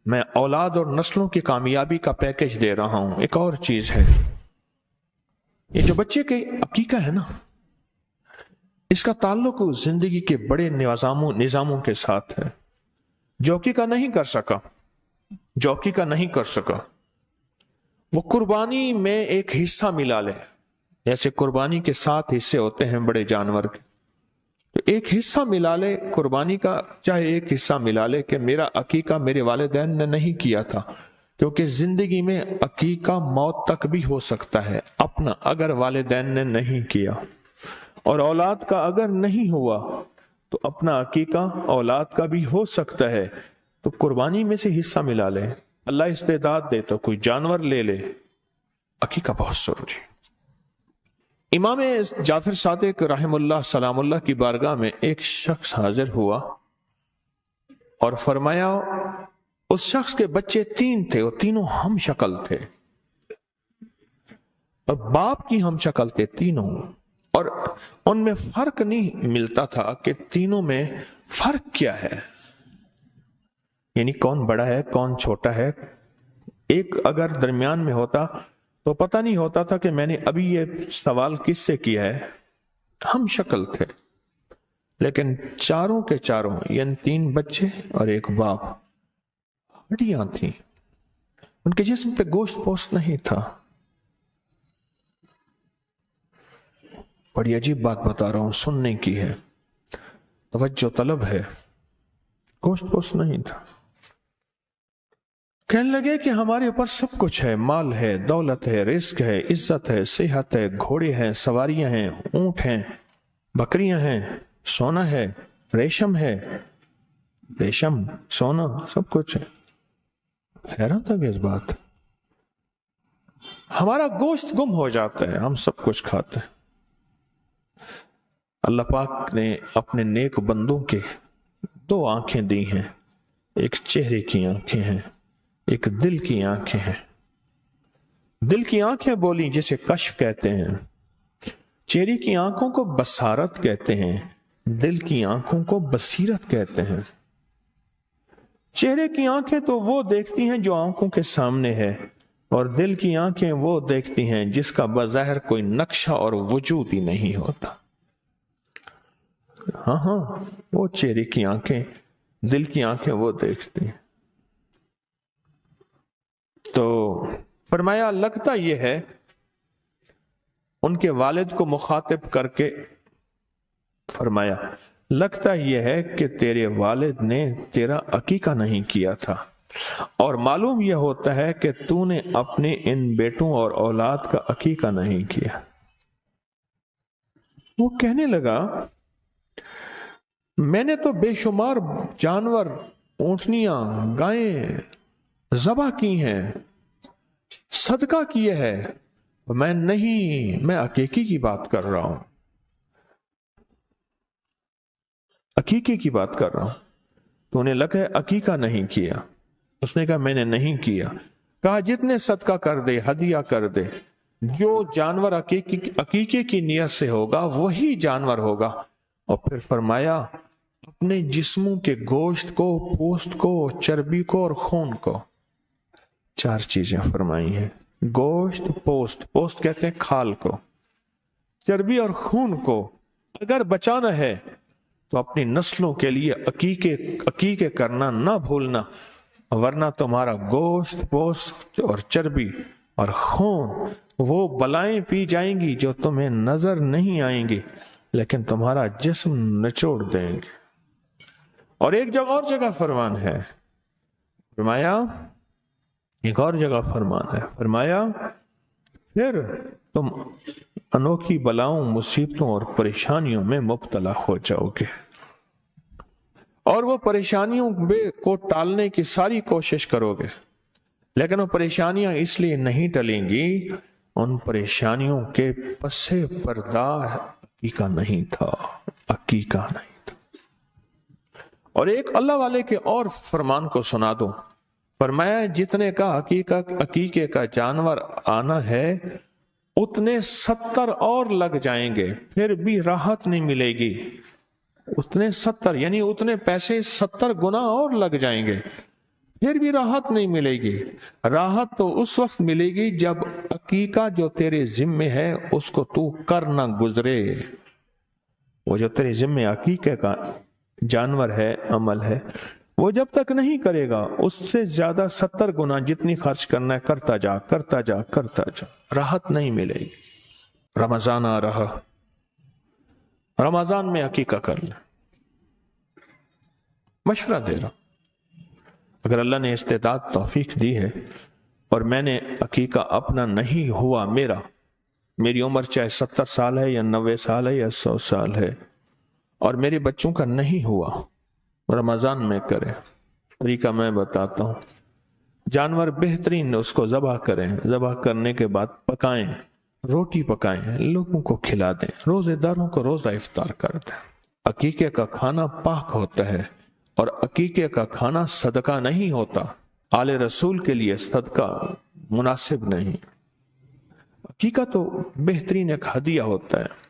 میں اولاد اور نسلوں کی کامیابی کا پیکج دے رہا ہوں۔ ایک اور چیز ہے، یہ جو بچے کے عقیقہ ہے نا، اس کا تعلق زندگی کے بڑے نظاموں کے ساتھ ہے۔ جو عقیقہ نہیں کر سکا وہ قربانی میں ایک حصہ ملا لے، جیسے قربانی کے 7 حصے ہوتے ہیں بڑے جانور کے، تو ایک حصہ ملا لے قربانی کا، چاہے ایک حصہ ملا لے کہ میرا عقیقہ میرے والدین نے نہیں کیا تھا، کیونکہ زندگی میں عقیقہ موت تک بھی ہو سکتا ہے اپنا، اگر والدین نے نہیں کیا، اور اولاد کا اگر نہیں ہوا تو اپنا عقیقہ اولاد کا بھی ہو سکتا ہے، تو قربانی میں سے حصہ ملا لے۔ اللہ استعداد دے تو کوئی جانور لے لے، عقیقہ بہت ضروری۔ امام جعفر صادق رحم اللہ سلام اللہ کی بارگاہ میں ایک شخص حاضر ہوا اور فرمایا اس شخص کے بچے 3 تھے، وہ تینوں ہم شکل تھے، اور باپ کی ہم شکل تھے تینوں، اور ان میں فرق نہیں ملتا تھا کہ تینوں میں فرق کیا ہے، یعنی کون بڑا ہے کون چھوٹا ہے۔ ایک اگر درمیان میں ہوتا تو پتہ نہیں ہوتا تھا کہ میں نے ابھی یہ سوال کس سے کیا ہے۔ ہم شکل تھے، لیکن چاروں کے چاروں، یعنی 3 بچے اور ایک باپ، ہڈیاں تھیں، ان کے جسم پہ گوشت پوست نہیں تھا۔ بڑی عجیب بات بتا رہا ہوں، سننے کی ہے، توجہ طلب ہے، گوشت پوست نہیں تھا۔ کہنے لگے کہ ہمارے اوپر سب کچھ ہے، مال ہے، دولت ہے، رزق ہے، عزت ہے، صحت ہے، گھوڑے ہیں، سواریاں ہیں، اونٹ ہیں، بکریاں ہیں، سونا ہے، ریشم ہے، ریشم سونا سب کچھ ہے۔ حیران تھا کہ اس بات، ہمارا گوشت گم ہو جاتا ہے، ہم سب کچھ کھاتے ہیں۔ اللہ پاک نے اپنے نیک بندوں کے 2 آنکھیں دی ہیں، ایک چہرے کی آنکھیں ہیں، ایک دل کی آنکھیں ہیں۔ دل کی آنکھیں بولی جسے کشف کہتے ہیں، چہرے کی آنکھوں کو بصارت کہتے ہیں، دل کی آنکھوں کو بصیرت کہتے ہیں۔ چہرے کی آنکھیں تو وہ دیکھتی ہیں جو آنکھوں کے سامنے ہے، اور دل کی آنکھیں وہ دیکھتی ہیں جس کا بظاہر کوئی نقشہ اور وجود ہی نہیں ہوتا۔ ہاں وہ چہرے کی آنکھیں، دل کی آنکھیں وہ دیکھتی ہیں۔ تو فرمایا لگتا یہ ہے، ان کے والد کو مخاطب کر کے فرمایا لگتا یہ ہے کہ تیرے والد نے تیرا عقیقہ نہیں کیا تھا، اور معلوم یہ ہوتا ہے کہ تو نے اپنے ان بیٹوں اور اولاد کا عقیقہ نہیں کیا۔ وہ کہنے لگا میں نے تو بے شمار جانور، اونٹنیاں، گائیں ذبح کی ہیں، صدقہ کیے ہے، میں عقیقے کی بات کر رہا ہوں، عقیقے کی بات کر رہا ہوں۔ تو انہیں لگا عقیقہ نہیں کیا، اس نے کہا میں نے نہیں کیا۔ کہا جتنے صدقہ کر دے، ہدیہ کر دے، جو جانور عقیقے کی نیت سے ہوگا وہی جانور ہوگا۔ اور پھر فرمایا اپنے جسموں کے گوشت کو، پوست کو، چربی کو اور خون کو، 4 چیزیں فرمائی ہیں، گوشت، پوست کہتے ہیں کھال کو، چربی اور خون کو اگر بچانا ہے تو اپنی نسلوں کے لیے عقیقے کرنا نہ بھولنا، ورنہ تمہارا گوشت، پوست اور چربی اور خون وہ بلائیں پی جائیں گی جو تمہیں نظر نہیں آئیں گی، لیکن تمہارا جسم نچوڑ دیں گے۔ اور ایک اور جگہ فرمان ہے، فرمایا ایک اور جگہ فرمان ہے، فرمایا پھر تم انوکھی بلاؤں، مصیبتوں اور پریشانیوں میں مبتلا ہو جاؤ گے، اور وہ پریشانیوں کو ٹالنے کی ساری کوشش کرو گے، لیکن وہ پریشانیاں اس لیے نہیں ٹلیں گی، ان پریشانیوں کے پسے پردہ عقیقہ نہیں تھا، عقیقہ نہیں تھا۔ اور ایک اللہ والے کے اور فرمان کو سنا دو، فرمایا جتنے کا عقیقے کا جانور آنا ہے اتنے 70 اور لگ جائیں گے، پھر بھی راحت نہیں ملے گی، اتنے 70 یعنی اتنے پیسے 70 گنا اور لگ جائیں گے، پھر بھی راحت نہیں ملے گی۔ راحت تو اس وقت ملے گی جب عقیقہ جو تیرے ذمے ہے اس کو تو کر نہ گزرے۔ وہ جو تیرے ذمے عقیقے کا جانور ہے، عمل ہے، وہ جب تک نہیں کرے گا اس سے زیادہ 70 گنا جتنی خرچ کرنا ہے کرتا جا کرتا جا کرتا جا، راحت نہیں ملے گی۔ رمضان آ رہا، رمضان میں عقیقہ کر لیں، مشورہ دے رہا، اگر اللہ نے استعداد توفیق دی ہے اور میں نے عقیقہ اپنا نہیں ہوا، میری عمر چاہے 70 سال ہے یا 90 سال ہے یا 100 سال ہے، اور میرے بچوں کا نہیں ہوا، رمضان میں کریں۔ طریقہ میں بتاتا ہوں، جانور بہترین اس کو ذبح کریں، ذبح کرنے کے بعد پکائیں، روٹی پکائیں، لوگوں کو کھلا دیں، روزے داروں کو روزہ افطار کر دیں۔ عقیقے کا کھانا پاک ہوتا ہے اور عقیقے کا کھانا صدقہ نہیں ہوتا، آل رسول کے لیے صدقہ مناسب نہیں۔ عقیقہ تو بہترین ایک ہدیہ ہوتا ہے۔